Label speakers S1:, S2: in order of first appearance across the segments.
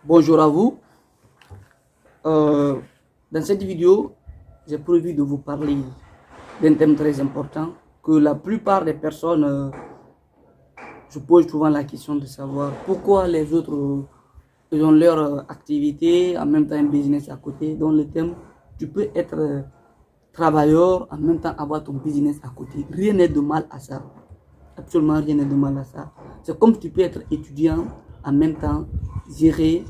S1: Bonjour à vous. Dans cette vidéo, j'ai prévu de vous parler d'un thème très important que la plupart des personnes se posent souvent la question de savoir pourquoi les autres ils ont leur activité, en même temps un business à côté. Donc le thème, tu peux être travailleur, en même temps avoir ton business à côté. Rien n'est de mal à ça. Absolument rien n'est de mal à ça. C'est comme tu peux être étudiant, en même temps gérer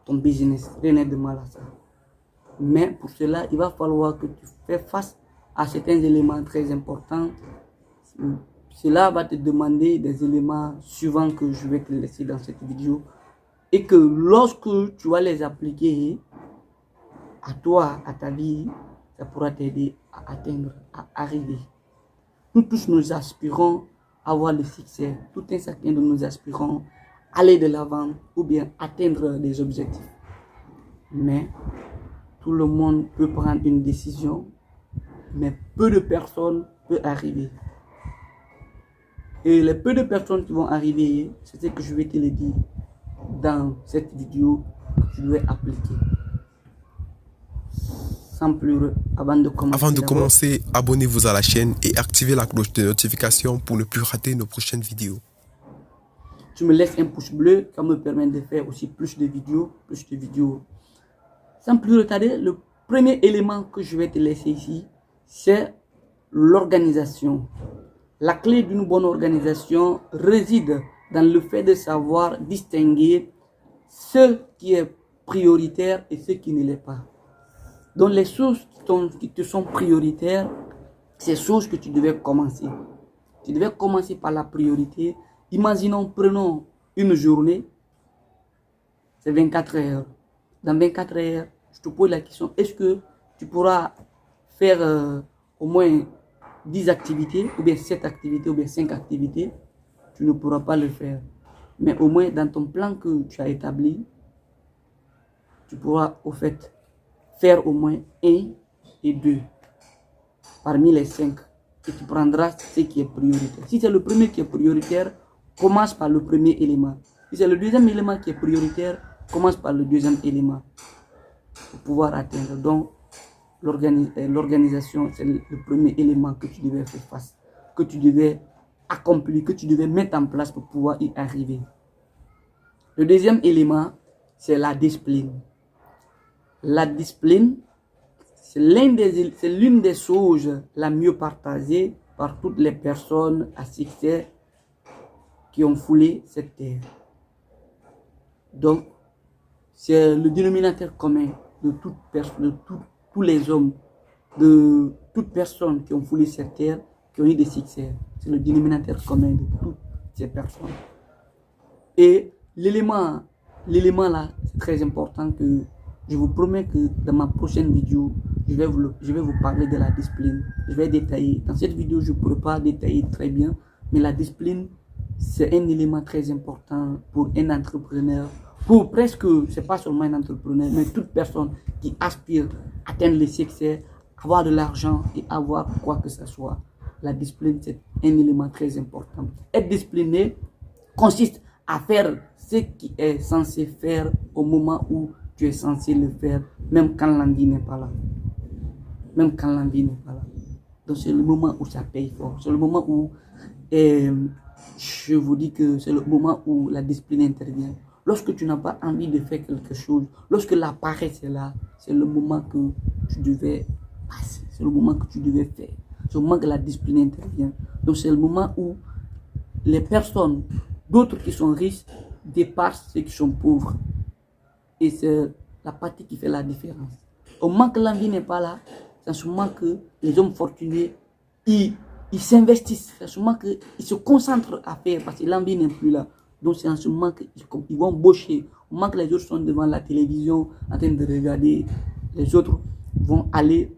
S1: ton business. Rien n'est de mal à ça. Mais pour cela, il va falloir que tu fasses face à certains éléments très importants. Cela va te demander des éléments suivants que je vais te laisser dans cette vidéo. Et que lorsque tu vas les appliquer à toi, à ta vie, ça pourra t'aider à atteindre, à arriver. Nous tous, nous aspirons à avoir le succès. Tout un chacun de nous aspirons à aller de l'avant ou bien atteindre des objectifs. Mais tout le monde peut prendre une décision, mais peu de personnes peuvent arriver. Et les peu de personnes qui vont arriver, c'est ce que je vais te le dire dans cette vidéo que tu dois appliquer. Sans plus, avant de
S2: commencer, abonnez-vous à la chaîne et activez la cloche de notification pour ne plus rater nos prochaines vidéos.
S1: Tu me laisses un pouce bleu, ça me permet de faire aussi plus de vidéos. Sans plus retarder, le premier élément que je vais te laisser ici, c'est l'organisation. La clé d'une bonne organisation réside dans le fait de savoir distinguer ce qui est prioritaire et ce qui ne l'est pas. Donc les choses qui te sont prioritaires, c'est ces choses que tu devais commencer. Tu devais commencer par la priorité. Imaginons, prenons une journée, c'est 24 heures. Dans 24 heures, je te pose la question, est-ce que tu pourras faire au moins 10 activités, ou bien 7 activités, ou bien 5 activités? Tu ne pourras pas le faire. Mais au moins, dans ton plan que tu as établi, tu pourras au fait faire au moins 1 et 2 parmi les 5. Et tu prendras ce qui est prioritaire. Si c'est le premier qui est prioritaire, commence par le premier élément. Si c'est le deuxième élément qui est prioritaire, commence par le deuxième élément. Pour pouvoir atteindre. Donc, l'organisation, c'est le premier élément que tu devais faire face, que tu devais accomplir, que tu devais mettre en place pour pouvoir y arriver. Le deuxième élément, c'est la discipline. La discipline, c'est l'une des choses la mieux partagée par toutes les personnes à succès qui ont foulé cette terre. Donc, c'est le dénominateur commun de tous les hommes, de toutes personnes qui ont foulé cette terre, qui ont eu des succès. C'est le dénominateur commun de toutes ces personnes. Et l'élément là, c'est très important que je vous promets que dans ma prochaine vidéo, je vais vous parler de la discipline. Je vais détailler. Dans cette vidéo, je ne pourrai pas détailler très bien, mais la discipline, c'est un élément très important pour un entrepreneur. Pour presque, c'est pas seulement un entrepreneur, mais toute personne qui aspire à atteindre le succès, avoir de l'argent et avoir quoi que ce soit. La discipline, c'est un élément très important. Être discipliné consiste à faire ce qui est censé faire au moment où tu es censé le faire, même quand l'envie n'est pas là. Même quand l'envie n'est pas là. Donc c'est le moment où ça paye fort. C'est le moment où, je vous dis que c'est le moment où la discipline intervient. Lorsque tu n'as pas envie de faire quelque chose, lorsque la paresse est là, c'est le moment que tu devais passer. C'est le moment que tu devais faire. C'est le moment que la discipline intervient. Donc c'est le moment où les personnes, d'autres qui sont riches, dépassent ceux qui sont pauvres. Et c'est la partie qui fait la différence. Au moment que l'envie n'est pas là, c'est en ce moment que les hommes fortunés, ils s'investissent. C'est en ce moment qu'ils se concentrent à faire parce que l'envie n'est plus là. Donc c'est en ce moment qu'ils vont baucher. Au moment que les autres sont devant la télévision en train de regarder, les autres vont aller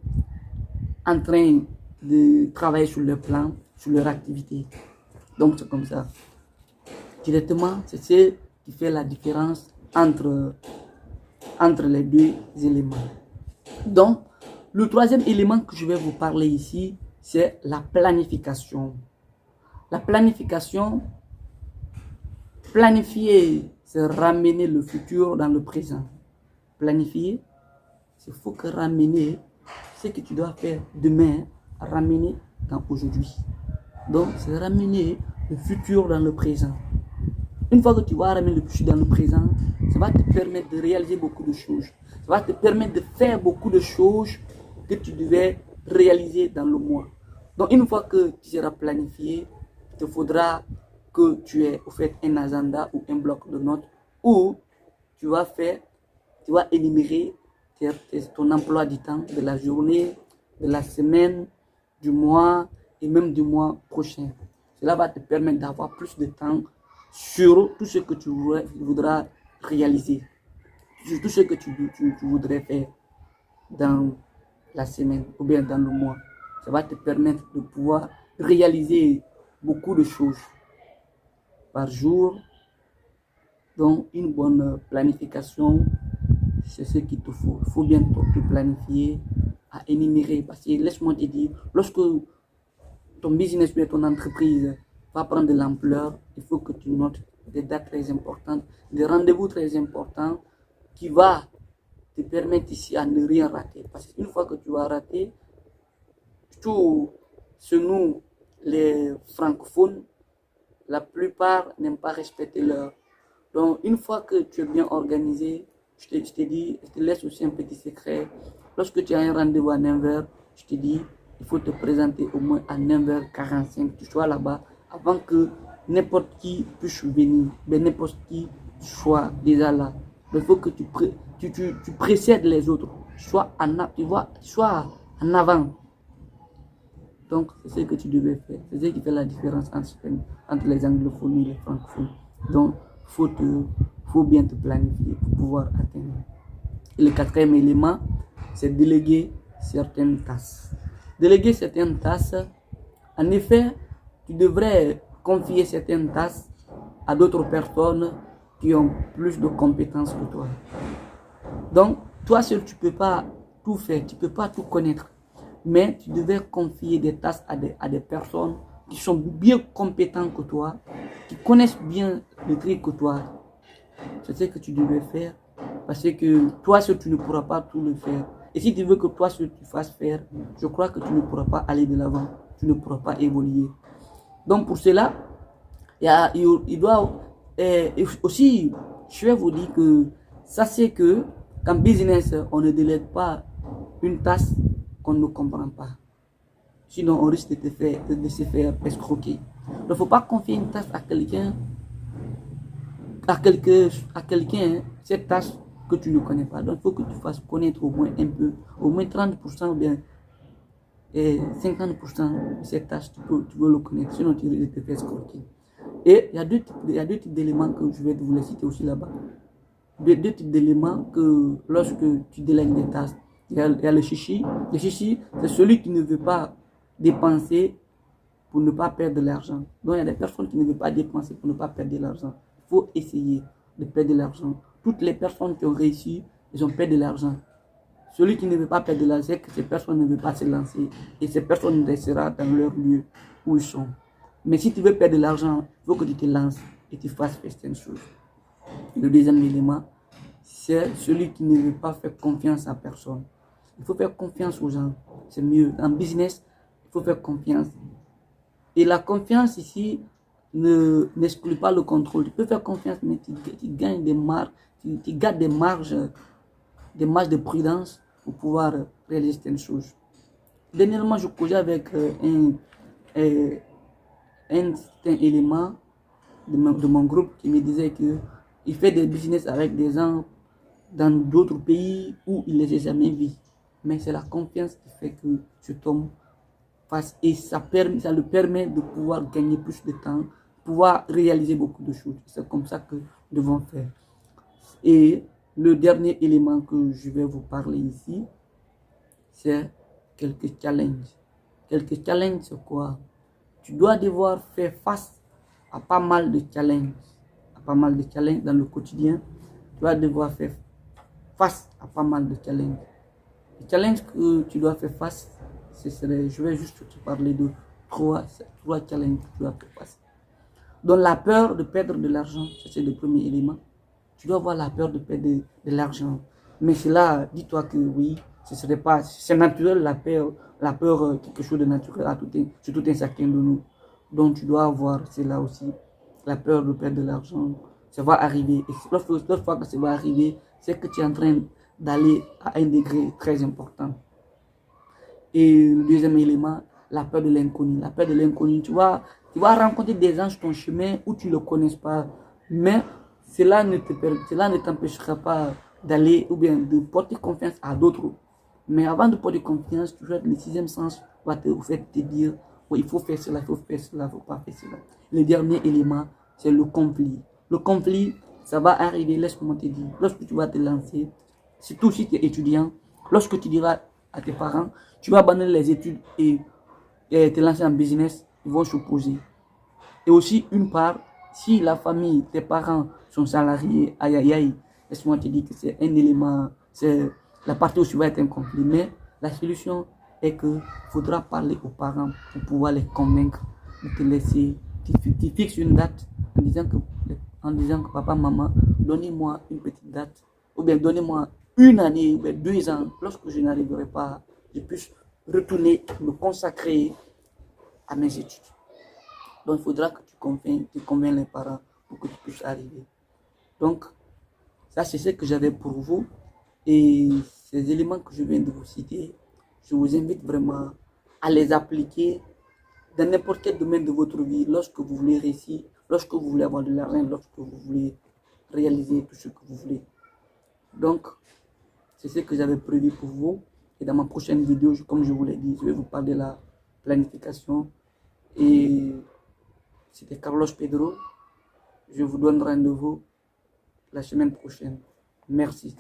S1: en train de travailler sur leur plan, sur leur activité. Donc c'est comme ça. Directement, c'est ce qui fait la différence entre les deux éléments. Donc, le troisième élément que je vais vous parler ici, c'est la planification. La planification, planifier, c'est ramener le futur dans le présent. Planifier, il faut que ramener ce que tu dois faire demain, ramener dans aujourd'hui. Donc, c'est ramener le futur dans le présent. Une fois que tu vas ramener le futur dans le présent, ça va te permettre de réaliser beaucoup de choses. Ça va te permettre de faire beaucoup de choses que tu devais réaliser dans le mois. Donc, une fois que tu seras planifié, il te faudra que tu aies au fait un agenda ou un bloc de notes où tu vas énumérer ton emploi du temps de la journée, de la semaine, du mois et même du mois prochain. Cela va te permettre d'avoir plus de temps sur tout ce que tu voudras réaliser, sur tout ce que tu voudrais faire dans la semaine ou bien dans le mois. Ça va te permettre de pouvoir réaliser beaucoup de choses par jour. Donc, une bonne planification, c'est ce qu'il te faut. Il faut bien te planifier, à énumérer. Parce que laisse-moi te dire, lorsque ton business ou ton entreprise va prendre de l'ampleur, il faut que tu notes des dates très importantes, des rendez-vous très importants qui va te permettre ici à ne rien rater. Parce qu'une fois que tu vas rater, surtout chez nous, les francophones, la plupart n'aiment pas respecter l'heure. Donc, une fois que tu es bien organisé, je te laisse aussi un petit secret. Lorsque tu as un rendez-vous à 9h, je te dis, il faut te présenter au moins à 9h45. Tu sois là-bas avant que n'importe qui puisse venir, mais n'importe qui soit déjà là. Il faut que tu précèdes les autres. Sois en avant. Donc, c'est ce que tu devais faire. C'est ce qui fait la différence entre les anglophones et les francophones. Donc, faut bien te planifier pour pouvoir atteindre. Et le quatrième élément, c'est déléguer certaines tâches. Déléguer certaines tâches, en effet, tu devrais confier certaines tâches à d'autres personnes qui ont plus de compétences que toi. Donc, toi seul, tu ne peux pas tout faire, tu ne peux pas tout connaître. Mais tu devais confier des tâches à des personnes qui sont bien compétentes que toi, qui connaissent bien le truc que toi. C'est ce que tu devais faire. Parce que toi seul, tu ne pourras pas tout le faire. Et si tu veux que toi seul, tu fasses faire, je crois que tu ne pourras pas aller de l'avant. Tu ne pourras pas évoluer. Donc pour cela, il doit aussi, je vais vous dire que ça c'est que qu'en business, on ne délègue pas une tâche qu'on ne comprend pas. Sinon, on risque de se faire escroquer. Il ne faut pas confier une tâche à quelqu'un, cette tâche que tu ne connais pas. Donc, il faut que tu fasses connaître au moins un peu, au moins 30% ou bien 50% de cette tâche, tu veux le connaître. Sinon, tu risques de te faire escroquer. Et il y a deux types d'éléments que je vais vous les citer aussi là-bas. Deux types d'éléments que lorsque tu délègues des tâches, il y a le chichi. Le chichi, c'est celui qui ne veut pas dépenser pour ne pas perdre de l'argent. Donc, il y a des personnes qui ne veulent pas dépenser pour ne pas perdre de l'argent. Il faut essayer de perdre de l'argent. Toutes les personnes qui ont réussi, ils ont perdu de l'argent. Celui qui ne veut pas perdre de l'argent, c'est que ces personnes ne veulent pas se lancer. Et ces personnes resteront dans leur lieu où ils sont. Mais si tu veux perdre de l'argent, il faut que tu te lances et tu fasses certaines choses. Le deuxième élément, c'est celui qui ne veut pas faire confiance à personne. Il faut faire confiance aux gens. C'est mieux. En business, il faut faire confiance. Et la confiance ici n'exclut pas le contrôle. Tu peux faire confiance, mais tu gagnes des marges, tu gardes des marges de prudence pour pouvoir réaliser certaines choses. Dernièrement, je causais avec un élément de mon groupe qui me disait qu'il fait des business avec des gens dans d'autres pays où il ne les a jamais vus. Mais c'est la confiance qui fait que cet homme fasse, et ça le permet de pouvoir gagner plus de temps, pouvoir réaliser beaucoup de choses. C'est comme ça que nous devons faire. Et le dernier élément que je vais vous parler ici, c'est quelques challenges. Quelques challenges, c'est quoi? Tu dois devoir faire face à pas mal de challenges. À pas mal de challenges dans le quotidien. Tu vas devoir faire face à pas mal de challenges. Les challenges que tu dois faire face, je vais juste te parler de trois challenges que tu dois faire face. Donc la peur de perdre de l'argent, c'est le premier élément. tu dois avoir la peur de perdre de l'argent. Mais cela, dis-toi que oui, ce serait pas, c'est naturel la peur, quelque chose de naturel sur tout un chacun de nous. Donc tu dois avoir cela aussi, la peur de perdre de l'argent. Ça va arriver. Et l'autre fois que ça va arriver, c'est que tu es en train d'aller à un degré très important. Et le deuxième élément, la peur de l'inconnu. La peur de l'inconnu, tu vas rencontrer des gens sur ton chemin où tu ne le connais pas. Mais cela ne t'empêchera pas d'aller ou bien de porter confiance à d'autres. Mais avant de porter confiance, toujours le sixième sens va te dire, oh, il faut faire cela, il faut faire cela, il ne faut pas faire cela. Le dernier élément, c'est le conflit. Le conflit, ça va arriver, laisse-moi te dire, lorsque tu vas te lancer, surtout si tu es étudiant, lorsque tu diras à tes parents, tu vas abandonner les études et te lancer en business, ils vont s'opposer. Et aussi, une part, si la famille, tes parents sont salariés, aïe aïe aïe, laisse-moi te dire que c'est un élément, c'est la partie aussi va être un conflit. Mais la solution est qu'il faudra parler aux parents pour pouvoir les convaincre de te laisser. Tu fixes une date en disant que papa, maman, donnez-moi une petite date, ou bien donnez-moi une année, ou bien 2 ans, lorsque je n'arriverai pas, je puisse retourner, me consacrer à mes études. Donc, il faudra que tu convainques les parents pour que tu puisses arriver. Donc, ça, c'est ce que j'avais pour vous. Et ces éléments que je viens de vous citer, je vous invite vraiment à les appliquer dans n'importe quel domaine de votre vie, lorsque vous voulez réussir, lorsque vous voulez avoir de l'argent, lorsque vous voulez réaliser tout ce que vous voulez. Donc, c'est ce que j'avais prévu pour vous. Et dans ma prochaine vidéo, comme je vous l'ai dit, je vais vous parler de la planification. Et c'était Carlos Pedro. Je vous donne rendez-vous la semaine prochaine. Merci.